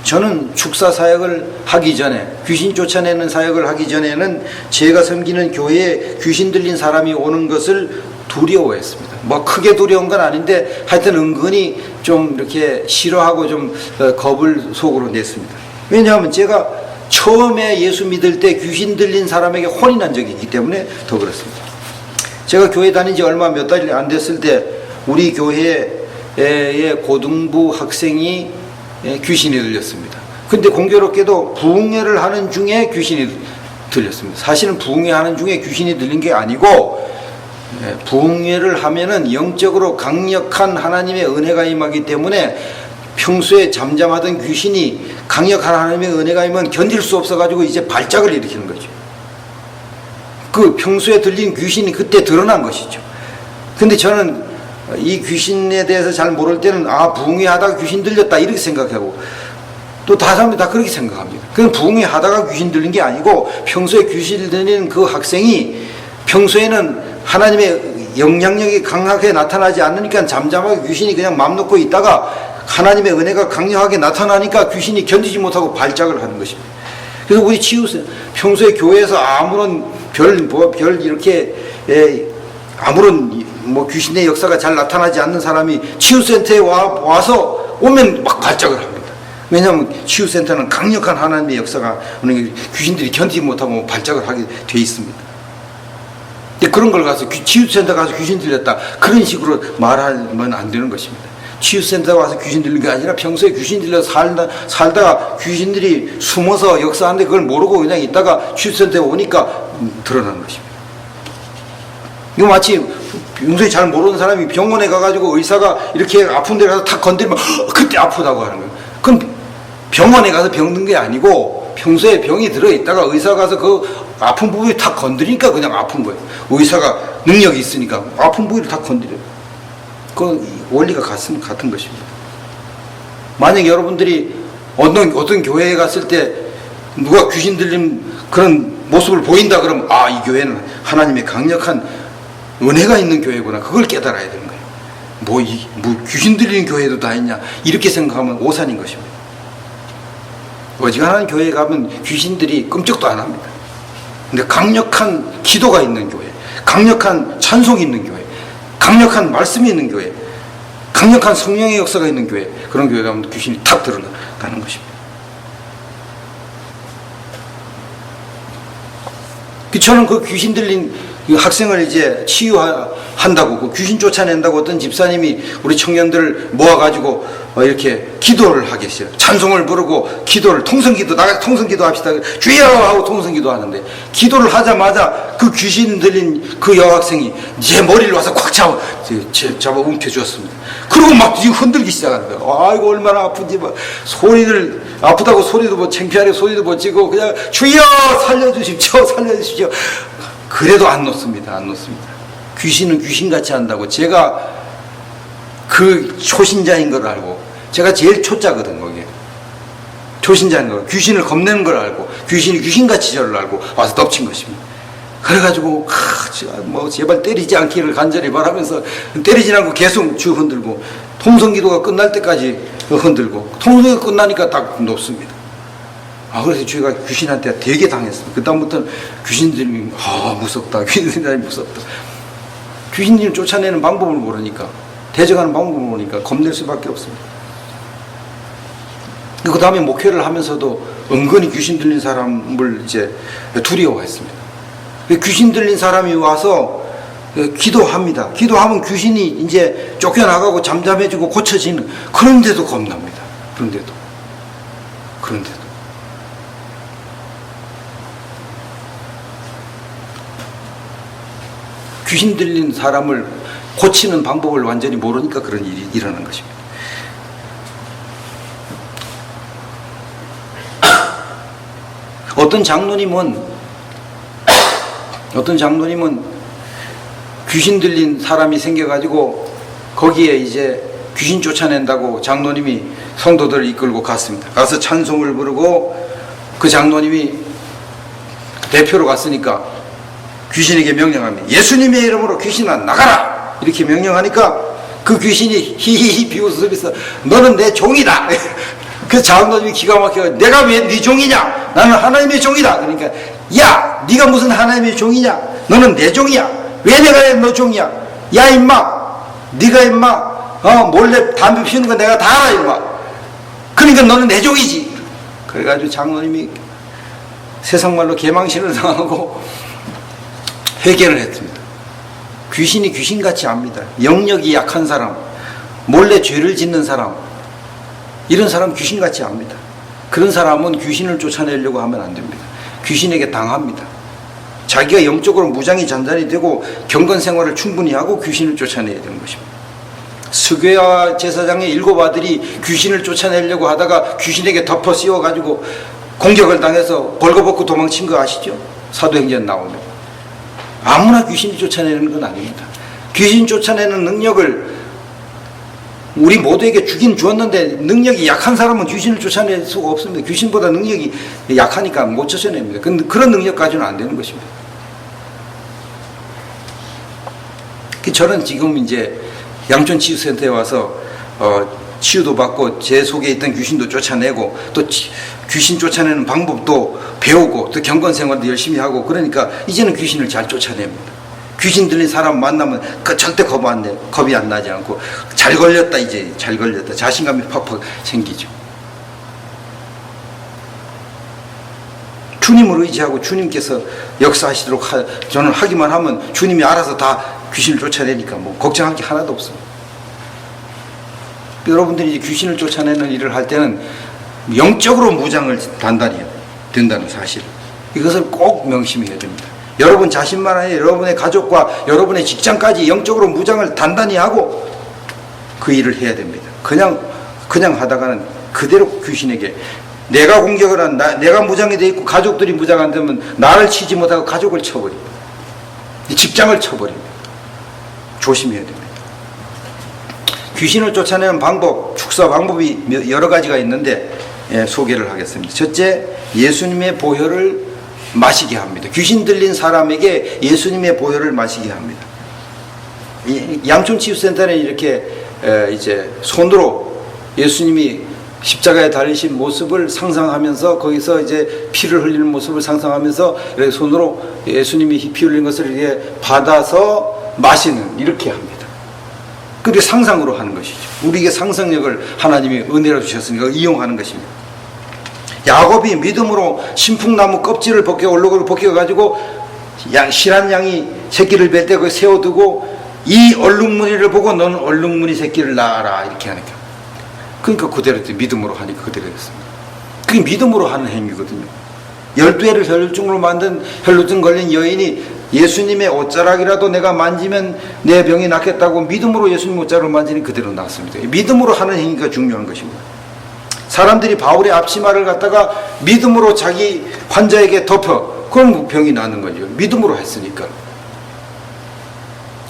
저는 축사 사역을 하기 전에, 귀신 쫓아내는 사역을 하기 전에는 제가 섬기는 교회에 귀신 들린 사람이 오는 것을 두려워했습니다. 뭐 크게 두려운 건 아닌데 하여튼 은근히 좀 이렇게 싫어하고 좀 겁을 속으로 냈습니다. 왜냐하면 제가 처음에 예수 믿을 때 귀신 들린 사람에게 혼이 난 적이 있기 때문에 더 그렇습니다. 제가 교회 다닌 지 얼마 몇 달이 안 됐을 때 우리 교회의 고등부 학생이 귀신이 들렸습니다. 근데 공교롭게도 부흥회를 하는 중에 귀신이 들렸습니다. 사실은 부흥회 하는 중에 귀신이 들린 게 아니고 부흥회를 하면은 영적으로 강력한 하나님의 은혜가 임하기 때문에 평소에 잠잠하던 귀신이 강력한 하나님의 은혜가 임하면 견딜 수 없어가지고 이제 발작을 일으키는 거죠. 그 평소에 들린 귀신이 그때 드러난 것이죠. 근데 저는 이 귀신에 대해서 잘 모를 때는 부흥회 하다가 귀신 들렸다 이렇게 생각하고 또 다른 사람들이 다 그렇게 생각합니다. 그건 부흥회 하다가 귀신 들린 게 아니고 평소에 귀신 들린 그 학생이 평소에는 하나님의 영향력이 강하게 나타나지 않으니까 잠잠하게 귀신이 그냥 맘 놓고 있다가 하나님의 은혜가 강력하게 나타나니까 귀신이 견디지 못하고 발작을 하는 것입니다. 그래서 우리 치유센 평소에 교회에서 아무런 별 이렇게 아무런 뭐 귀신의 역사가 잘 나타나지 않는 사람이 치유센터에 와서 오면 막 발작을 합니다. 왜냐하면 치유센터는 강력한 하나님의 역사가 귀신들이 견디지 못하고 발작을 하게 돼 있습니다. 근데 그런 걸 가서 치유센터 가서 귀신 들렸다 그런 식으로 말하면 안 되는 것입니다. 치유센터 와서 귀신 들린 게 아니라 평소에 귀신 들려서 살다가 귀신들이 숨어서 역사하는데 그걸 모르고 그냥 있다가 치유센터에 오니까 드러나는 것입니다. 이거 마치 평소에 잘 모르는 사람이 병원에 가가지고 의사가 이렇게 아픈 데 가서 탁 건드리면 그때 아프다고 하는 거예요. 그럼 병원에 가서 병든 게 아니고 평소에 병이 들어있다가 의사가 가서 그 아픈 부위를 탁 건드리니까 그냥 아픈 거예요. 의사가 능력이 있으니까 아픈 부위를 탁 건드려요. 그 원리가 같은 것입니다. 만약 여러분들이 어떤 교회에 갔을 때 누가 귀신 들린 그런 모습을 보인다 그러면 이 교회는 하나님의 강력한 은혜가 있는 교회구나. 그걸 깨달아야 되는 거예요. 뭐 귀신 들리는 교회도 다 있냐 이렇게 생각하면 오산인 것입니다. 어지간한 교회에 가면 귀신들이 끔찍도 안 합니다. 근데 강력한 기도가 있는 교회, 강력한 찬송이 있는 교회, 강력한 말씀이 있는 교회, 강력한 성령의 역사가 있는 교회, 그런 교회 가면 귀신이 탁 드러나는 것입니다. 저는 그 귀신 들린 학생을 이제 치유한다고, 그 귀신 쫓아낸다고 어떤 집사님이 우리 청년들을 모아가지고 이렇게 기도를 하겠어요. 찬송을 부르고 기도를, 통성기도, 나가서 통성기도 합시다. 주여! 하고 통성기도 하는데, 기도를 하자마자 그 귀신 들린 그 여학생이 제 머리를 와서 꽉 잡아 움켜쥐었습니다. 그리고 막 흔들기 시작하는 거예요. 아이고, 얼마나 아픈지, 막 소리를, 아프다고 소리도 뭐 창피하게 소리도 못 지고 그냥 주여! 살려주십시오! 살려주십시오! 그래도 안 놓습니다. 안 놓습니다. 귀신은 귀신같이 한다고. 제가 그 초신자인 걸 알고, 제가 제일 초짜거든, 거기에. 초신자인 걸, 귀신을 겁내는 걸 알고, 귀신이 귀신같이 저를 알고 와서 덮친 것입니다. 그래가지고, 뭐, 제발 때리지 않기를 간절히 바라면서 때리지 않고 계속 주 흔들고, 통성기도가 끝날 때까지 흔들고, 통성기도 끝나니까 딱 놓습니다. 그래서 저희가 귀신한테 되게 당했습니다. 그다음부터는 귀신들이 무섭다. 귀신들이 무섭다. 귀신들을 쫓아내는 방법을 모르니까, 대적하는 방법을 모르니까 겁낼 수밖에 없습니다. 그 다음에 목회를 하면서도 은근히 귀신 들린 사람을 이제 두려워했습니다. 귀신 들린 사람이 와서 기도합니다. 기도하면 귀신이 이제 쫓겨나가고 잠잠해지고 고쳐지는, 그런데도 겁납니다. 그런데도 귀신 들린 사람을 고치는 방법을 완전히 모르니까 그런 일이 일어나는 것입니다. 어떤 장로님은 귀신 들린 사람이 생겨가지고 거기에 이제 귀신 쫓아낸다고 장로님이 성도들을 이끌고 갔습니다. 가서 찬송을 부르고 그 장로님이 대표로 갔으니까 귀신에게 명령합니다. 예수님의 이름으로 귀신아 나가라! 이렇게 명령하니까 그 귀신이 히히히 비웃으면서 너는 내 종이다! 그 장로님이 기가 막혀 내가 왜 네 종이냐? 나는 하나님의 종이다! 그러니까 야! 네가 무슨 하나님의 종이냐? 너는 내 종이야! 왜 내가 너 종이야? 야 임마! 네가 임마 몰래 담배 피우는 거 내가 다 알아 임마! 그러니까 너는 내 종이지! 그래가지고 장로님이 세상말로 개망신을 당하고 회개를 했습니다. 귀신이 귀신같이 압니다. 영력이 약한 사람, 몰래 죄를 짓는 사람, 이런 사람 귀신같이 압니다. 그런 사람은 귀신을 쫓아내려고 하면 안 됩니다. 귀신에게 당합니다. 자기가 영적으로 무장이 잔잔히 되고 경건 생활을 충분히 하고 귀신을 쫓아내야 되는 것입니다. 스괴와 제사장의 7 아들이 귀신을 쫓아내려고 하다가 귀신에게 덮어 씌워가지고 공격을 당해서 벌거벗고 도망친 거 아시죠? 사도행전 나오면. 아무나 귀신이 쫓아내는 건 아닙니다. 귀신 쫓아내는 능력을 우리 모두에게 주긴 주었는데 능력이 약한 사람은 귀신을 쫓아낼 수가 없습니다. 귀신보다 능력이 약하니까 못 쫓아냅니다. 그런 능력까지는 안 되는 것입니다. 저는 지금 이제 양촌치유센터에 와서 치유도 받고 제 속에 있던 귀신도 쫓아내고 또 귀신 쫓아내는 방법도 배우고 또 경건생활도 열심히 하고 그러니까 이제는 귀신을 잘 쫓아냅니다. 귀신 들린 사람 만나면 절대 겁이 안 나지 않고 잘 걸렸다 이제 잘 걸렸다 자신감이 팍팍 생기죠. 주님을 의지하고 주님께서 역사하시도록 저는 하기만 하면 주님이 알아서 다 귀신을 쫓아내니까 뭐 걱정할 게 하나도 없습니다. 여러분들이 이제 귀신을 쫓아내는 일을 할 때는 영적으로 무장을 단단히 해야 된다는 사실, 이것을 꼭 명심해야 됩니다. 여러분 자신만 아니라 여러분의 가족과 여러분의 직장까지 영적으로 무장을 단단히 하고 그 일을 해야 됩니다. 그냥 하다가는 그대로 귀신에게 내가 공격을 한 내가 무장이 돼 있고 가족들이 무장 안 되면 나를 치지 못하고 가족을 쳐버립니다. 직장을 쳐버립니다. 조심해야 됩니다. 귀신을 쫓아내는 방법, 축사 방법이 여러 가지가 있는데 소개를 하겠습니다. 첫째, 예수님의 보혈을 마시게 합니다. 귀신 들린 사람에게 예수님의 보혈을 마시게 합니다. 양촌치유센터는 이렇게 이제 손으로 예수님이 십자가에 달리신 모습을 상상하면서 거기서 이제 피를 흘리는 모습을 상상하면서 이렇게 손으로 예수님이 피 흘린 것을 이렇게 받아서 마시는, 이렇게 합니다. 그게 상상으로 하는 것이죠. 우리에게 상상력을 하나님이 은혜로 주셨으니까 이용하는 것입니다. 야곱이 믿음으로 신풍나무 껍질을 벗겨가지고 실한 양이 새끼를 뵐 때 그 세워두고 이 얼룩무늬를 보고 너는 얼룩무늬 새끼를 낳아라 이렇게 하니까, 그러니까 그대로 믿음으로 하니까 그대로 됐습니다. 그게 믿음으로 하는 행위거든요. 12해를 혈루증으로 만든 혈루증 걸린 여인이 예수님의 옷자락이라도 내가 만지면 내 병이 낫겠다고 믿음으로 예수님 옷자락을 만지니 그대로 낫습니다. 믿음으로 하는 행위가 중요한 것입니다. 사람들이 바울의 앞치마를 갖다가 믿음으로 자기 환자에게 덮어, 그럼 병이 나는 거죠. 믿음으로 했으니까.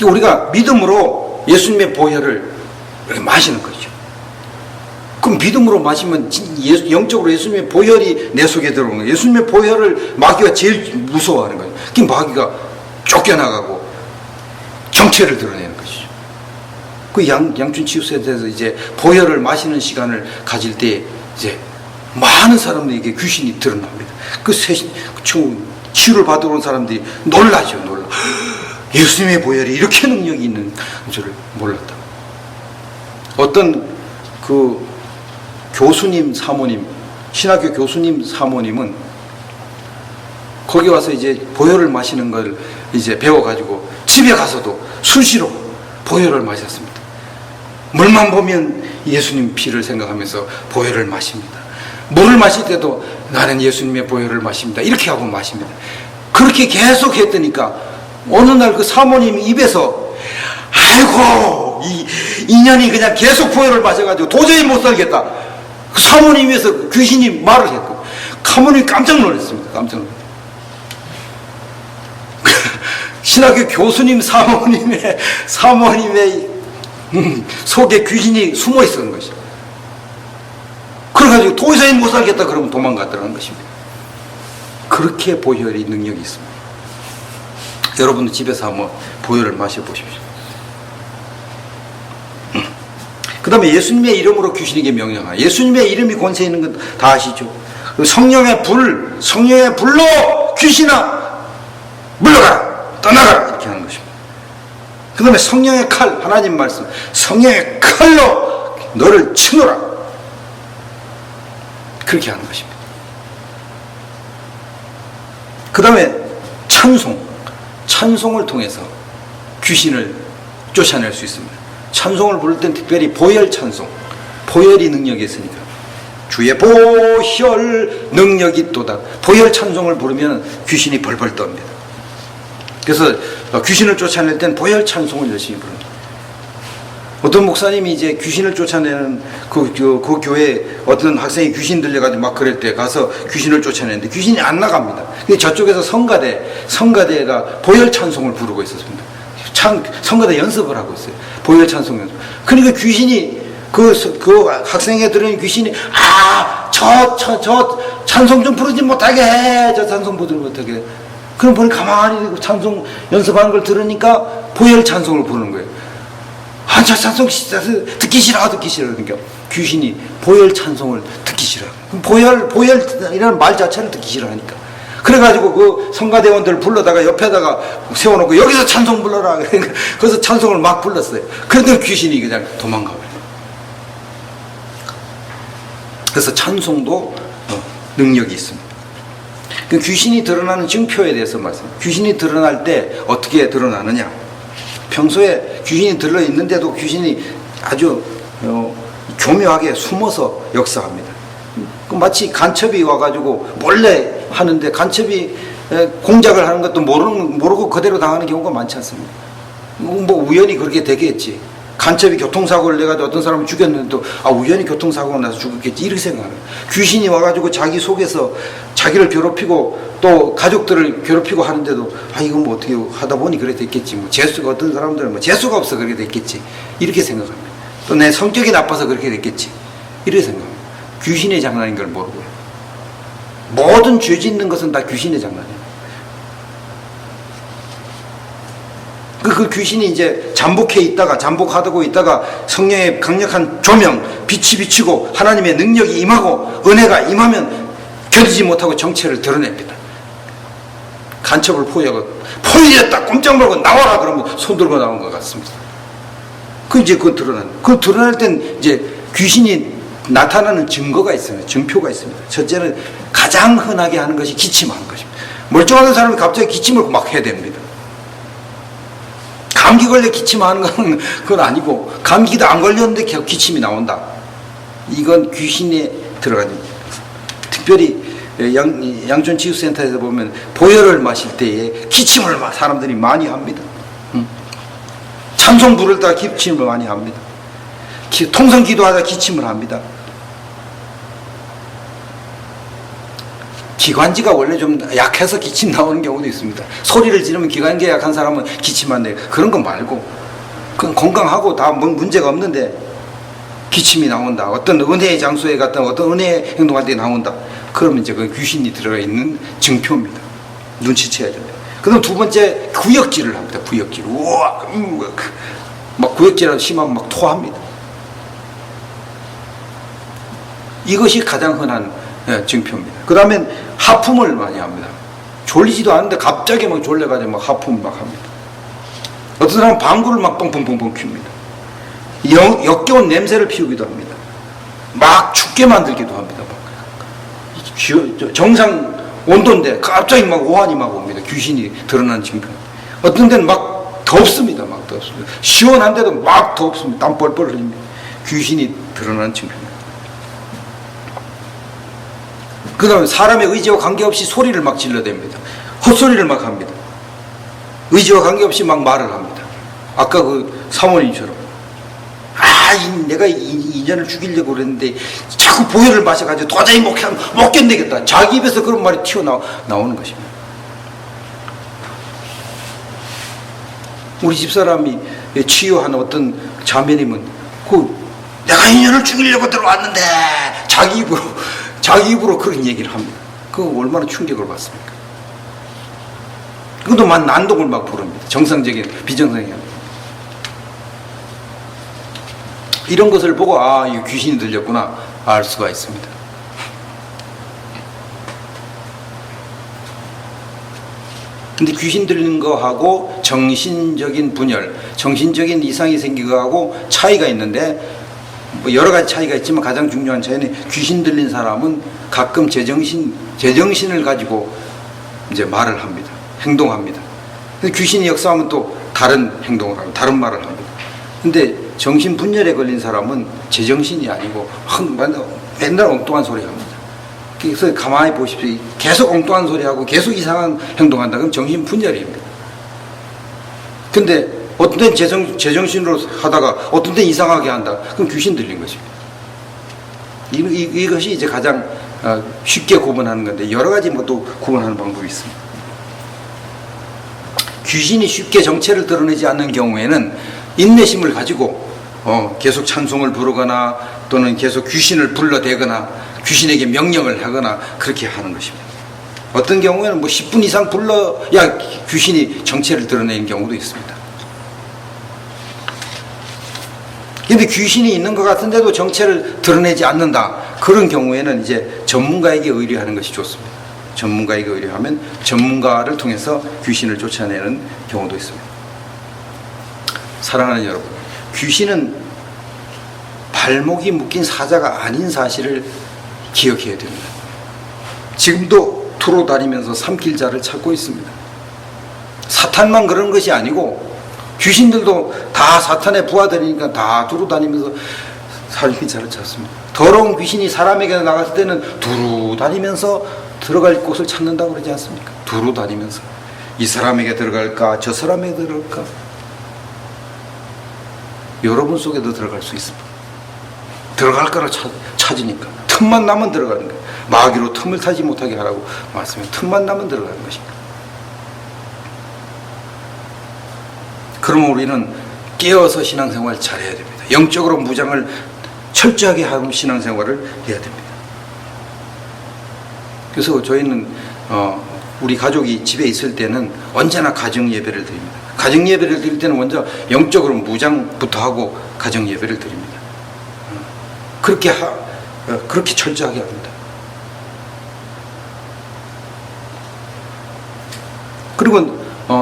우리가 믿음으로 예수님의 보혈을 이렇게 마시는 거죠. 그럼 믿음으로 마시면 영적으로 예수님의 보혈이 내 속에 들어오는 거예요. 예수님의 보혈을 마귀가 제일 무서워하는 거예요. 그 마귀가 쫓겨나가고 정체를 드러내는 것이죠. 그 양춘치유센터에서 이제 보혈을 마시는 시간을 가질 때 이제 많은 사람들에게 귀신이 드러납니다. 그 치유를 받으러 온 사람들이 놀라죠. 놀라. 예수님의 보혈이 이렇게 능력이 있는 줄을 몰랐다. 어떤 그 교수님 사모님, 신학교 교수님 사모님은 거기 와서 이제 보혈을 마시는 걸 이제 배워가지고 집에 가서도 수시로 보혈을 마셨습니다. 물만 보면 예수님 피를 생각하면서 보혈을 마십니다. 물을 마실 때도 나는 예수님의 보혈을 마십니다. 이렇게 하고 마십니다. 그렇게 계속 했더니까 어느 날 그 사모님 입에서 아이고 이 년이 그냥 계속 보혈을 마셔가지고 도저히 못 살겠다. 그 사모님 입에서 귀신이 말을 했고 사모님이 깜짝 놀랐습니다. 깜짝 놀랐습니다. 신학교 교수님 사모님의 속에 귀신이 숨어 있었던 것이죠. 그래가지고 도저히 못 살겠다 그러면 도망갔다는 것입니다. 그렇게 보혈이 능력이 있습니다. 여러분도 집에서 한번 보혈을 마셔보십시오. 그 다음에 예수님의 이름으로 귀신에게 명령하라. 예수님의 이름이 권세 있는 건 다 아시죠? 성령의 불로 귀신아 물러가라, 떠나가라, 이렇게 하는 것입니다. 그 다음에 성령의 칼, 하나님 말씀, 성령의 칼로 너를 치노라, 그렇게 하는 것입니다. 그 다음에 찬송을 통해서 귀신을 쫓아낼 수 있습니다. 찬송을 부를 땐 특별히 보혈 찬송, 보혈이 능력이 있으니까 주의 보혈 능력이 있도다. 보혈 찬송을 부르면 귀신이 벌벌 떱니다. 그래서 귀신을 쫓아낼 땐 보혈 찬송을 열심히 부릅니다. 어떤 목사님이 이제 귀신을 쫓아내는 그 교회에 어떤 학생이 귀신 들려가지고 막 그럴 때 가서 귀신을 쫓아내는데 귀신이 안 나갑니다. 근데 저쪽에서 성가대가 보혈 찬송을 부르고 있었습니다. 성가대 연습을 하고 있어요. 보혈 찬송 연습. 그러니까 귀신이 그 학생에 들은 귀신이 저 찬송 좀 부르지 못하게 해. 저 찬송 부르지 못하게 해. 그럼 보니 가만히 찬송 연습하는 걸 들으니까 보혈 찬송을 부르는 거예요. 저 찬송 듣기 싫어. 그러니까 귀신이 보혈 찬송을 듣기 싫어. 보혈이라는 말 자체를 듣기 싫어하니까. 그래가지고 그 성가대원들 불러다가 옆에다가 세워놓고 여기서 찬송 불러라. 그러니까 그래서 찬송을 막 불렀어요. 그런데 귀신이 그냥 도망가버려요. 그래서 찬송도 능력이 있습니다. 그 귀신이 드러나는 증표에 대해서 말씀합니다. 귀신이 드러날 때 어떻게 드러나느냐. 평소에 귀신이 들어있는데도 귀신이 아주 교묘하게 숨어서 역사합니다. 마치 간첩이 와가지고 몰래 하는데 간첩이 공작을 하는 것도 모르고 그대로 당하는 경우가 많지 않습니다. 뭐 우연히 그렇게 되겠지. 간첩이 교통사고를 내가지고 어떤 사람을 죽였는데 또 우연히 교통사고가 나서 죽었겠지, 이렇게 생각하는 거예요. 귀신이 와가지고 자기 속에서 자기를 괴롭히고 또 가족들을 괴롭히고 하는데도 이건 뭐 어떻게 하다 보니 그래 됐겠지, 뭐 재수가, 어떤 사람들은 뭐 재수가 없어 그렇게 됐겠지, 이렇게 생각합니다. 또 내 성격이 나빠서 그렇게 됐겠지, 이렇게 생각합니다. 귀신의 장난인 걸 모르고요. 모든 죄 짓는 것은 다 귀신의 장난이에요. 그 귀신이 이제 잠복하고 있다가 성령의 강력한 조명, 빛이 비치고 하나님의 능력이 임하고 은혜가 임하면 견디지 못하고 정체를 드러냅니다. 간첩을 포위했다, 꼼짝 말고 나와라 그러면 손 들고 나온 것 같습니다. 그거 드러날 땐 이제 귀신이 나타나는 증거가 있습니다. 증표가 있습니다. 첫째는 가장 흔하게 하는 것이 기침하는 것입니다. 멀쩡한 사람이 갑자기 기침을 막 해야 됩니다. 감기 걸려 기침하는 건 그건 아니고, 감기도 안 걸렸는데 기침이 나온다. 이건 귀신에 들어가는 거예요. 특별히 양촌치유센터에서 보면 보혈을 마실 때에 기침을 사람들이 많이 합니다. 찬송 부를 때 기침을 많이 합니다. 통성 기도하다 기침을 합니다. 기관지가 원래 좀 약해서 기침 나오는 경우도 있습니다. 소리를 지르면 기관지가 약한 사람은 기침한데, 그런 거 말고 그건 건강하고 다 문제가 없는데 기침이 나온다, 어떤 은혜의 장소에 갔다 어떤 은혜의 행동할 때 나온다, 그러면 이제 그 귀신이 들어가 있는 증표입니다. 눈치채야 됩니다. 그 다음 두 번째, 구역질을 합니다. 구역질. 우와, 막 구역질하고 심하면 막 토합니다. 이것이 가장 흔한 증표입니다. 그 다음에 하품을 많이 합니다. 졸리지도 않은데 갑자기 막 졸려가지고 막 하품 막 합니다. 어떤 사람은 방구를 막 뻥뻥뻥뻥 튑니다. 역겨운 냄새를 피우기도 합니다. 막 춥게 만들기도 합니다. 막 정상 온도인데 갑자기 막 오한이 막 옵니다. 귀신이 드러나는 증표. 어떤 데는 막 덥습니다. 막 덥습니다. 시원한데도 막 덥습니다. 땀 뻘뻘 흘립니다. 귀신이 드러나는 증표입니다. 그 다음에 사람의 의지와 관계없이 소리를 막 질러댑니다. 헛소리를 막 합니다. 의지와 관계없이 막 말을 합니다. 아까 그 사모님처럼 내가 인연을 죽이려고 그랬는데 자꾸 보혈을 마셔가지고 도저히 못 견디겠다. 자기 입에서 그런 말이 튀어나오는 것입니다. 우리 집사람이 치유한 어떤 자매님은 내가 인연을 죽이려고 들어왔는데 자기 입으로 그런 얘기를 합니다. 그거 얼마나 충격을 받습니까? 그것도 난동을 막 부릅니다. 정상적인 비정상이야. 이런 것을 보고 이 귀신이 들렸구나 알 수가 있습니다. 근데 귀신 들리는 거하고 정신적인 분열, 정신적인 이상이 생기는 거하고 차이가 있는데 뭐 여러 가지 차이가 있지만 가장 중요한 차이는 귀신 들린 사람은 가끔 제정신을 가지고 이제 말을 합니다. 행동합니다. 근데 귀신이 역사하면 또 다른 행동을 하고 다른 말을 합니다. 근데 정신분열에 걸린 사람은 제정신이 아니고 맨날 엉뚱한 소리 합니다. 그래서 가만히 보십시오. 계속 엉뚱한 소리 하고 계속 이상한 행동한다. 그럼 정신분열입니다. 근데 어떤 때는 제정신으로 하다가 어떤 때는 이상하게 한다. 그럼 귀신 들린 것입니다. 이것이 이제 가장 쉽게 구분하는 건데 여러 가지 또 구분하는 방법이 있습니다. 귀신이 쉽게 정체를 드러내지 않는 경우에는 인내심을 가지고 계속 찬송을 부르거나 또는 계속 귀신을 불러대거나 귀신에게 명령을 하거나 그렇게 하는 것입니다. 어떤 경우에는 10분 이상 불러야 귀신이 정체를 드러내는 경우도 있습니다. 그런데 귀신이 있는 것 같은데도 정체를 드러내지 않는다. 그런 경우에는 이제 전문가에게 의뢰하는 것이 좋습니다. 전문가에게 의뢰하면 전문가를 통해서 귀신을 쫓아내는 경우도 있습니다. 사랑하는 여러분, 귀신은 발목이 묶인 사자가 아닌 사실을 기억해야 됩니다. 지금도 두루 다니면서 삼킬 자를 찾고 있습니다. 사탄만 그런 것이 아니고 귀신들도 다 사탄의 부하들이니까 다 두루 다니면서 삼킬 자를 찾습니다. 더러운 귀신이 사람에게 나갔을 때는 두루 다니면서 들어갈 곳을 찾는다고 그러지 않습니까? 두루 다니면서 이 사람에게 들어갈까 저 사람에게 들어갈까 여러분 속에도 들어갈 수 있습니다. 들어갈 거를 찾으니까 틈만 나면 들어가는 거예요. 마귀로 틈을 타지 못하게 하라고 말씀해. 틈만 나면 들어가는 것입니다. 그러면 우리는 깨어서 신앙생활 잘해야 됩니다. 영적으로 무장을 철저하게 하는 신앙생활을 해야 됩니다. 그래서 저희는 우리 가족이 집에 있을 때는 언제나 가정예배를 드립니다. 가정예배를 드릴 때는 먼저 영적으로 무장부터 하고 가정예배를 드립니다. 그렇게 철저하게 합니다. 그리고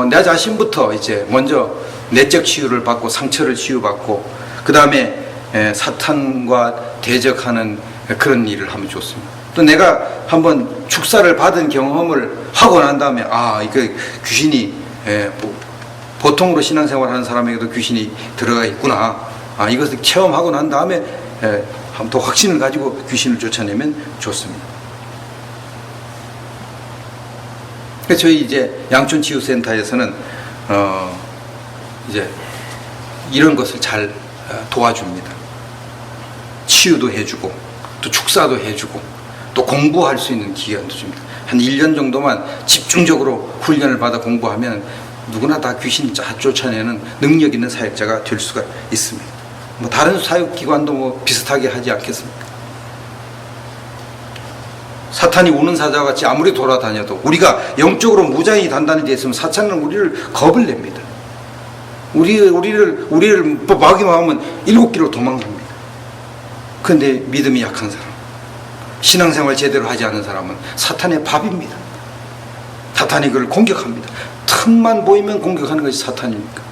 내 자신부터 이제 먼저 내적 치유를 받고 상처를 치유받고 그 다음에 사탄과 대적하는 그런 일을 하면 좋습니다. 또 내가 한번 축사를 받은 경험을 하고 난 다음에 이거 귀신이 보통으로 신앙생활 하는 사람에게도 귀신이 들어가 있구나. 이것을 체험하고 난 다음에 한번 더 확신을 가지고 귀신을 쫓아내면 좋습니다. 그래서 저희 이제 양촌치유센터에서는 이제 이런 것을 잘 도와줍니다. 치유도 해주고 또 축사도 해주고 또 공부할 수 있는 기간도 줍니다. 한 1년 정도만 집중적으로 훈련을 받아 공부하면 누구나 다 귀신 쫓아내는 능력 있는 사역자가 될 수가 있습니다. 다른 사육기관도 비슷하게 하지 않겠습니까? 사탄이 우는 사자와 같이 아무리 돌아다녀도 우리가 영적으로 무장이 단단히 되어 있으면 사탄은 우리를 겁을 냅니다. 우리를 마귀만 하면 7길로 도망갑니다. 그런데 믿음이 약한 사람, 신앙생활 제대로 하지 않은 사람은 사탄의 밥입니다. 사탄이 그를 공격합니다. 틈만 보이면 공격하는 것이 사탄이니까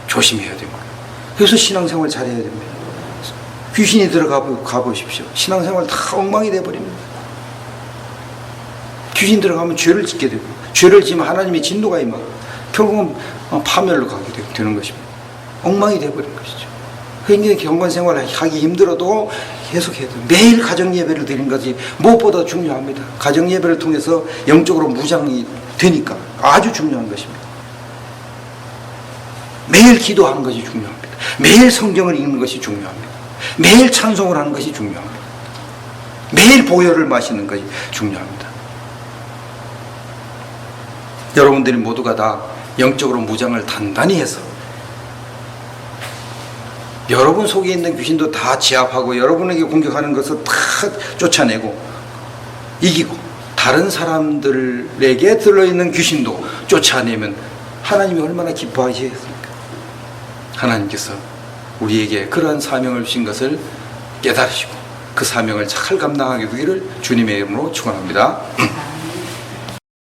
조심해야 됩니다. 그래서 신앙생활 잘해야 됩니다. 귀신이 가보십시오. 신앙생활 다 엉망이 돼버립니다. 귀신 들어가면 죄를 짓게 되고 죄를 지면 하나님의 진노가 임하고 결국은 파멸로 가게 되는 것입니다. 엉망이 되어버린 것이죠. 굉장히 경건 생활을 하기 힘들어도 계속해야 돼요. 매일 가정 예배를 드리는 것이 무엇보다 중요합니다. 가정 예배를 통해서 영적으로 무장이 되니까 아주 중요한 것입니다. 매일 기도하는 것이 중요합니다. 매일 성경을 읽는 것이 중요합니다. 매일 찬송을 하는 것이 중요합니다. 매일 보혈을 마시는 것이 중요합니다. 여러분들이 모두가 다 영적으로 무장을 단단히 해서 여러분 속에 있는 귀신도 다 제압하고 여러분에게 공격하는 것을 다 쫓아내고 이기고 다른 사람들에게 들어있는 귀신도 쫓아내면 하나님이 얼마나 기뻐하시겠습니까? 하나님께서 우리에게 그러한 사명을 주신 것을 깨달으시고 그 사명을 잘 감당하게 되기를 주님의 이름으로 축원합니다.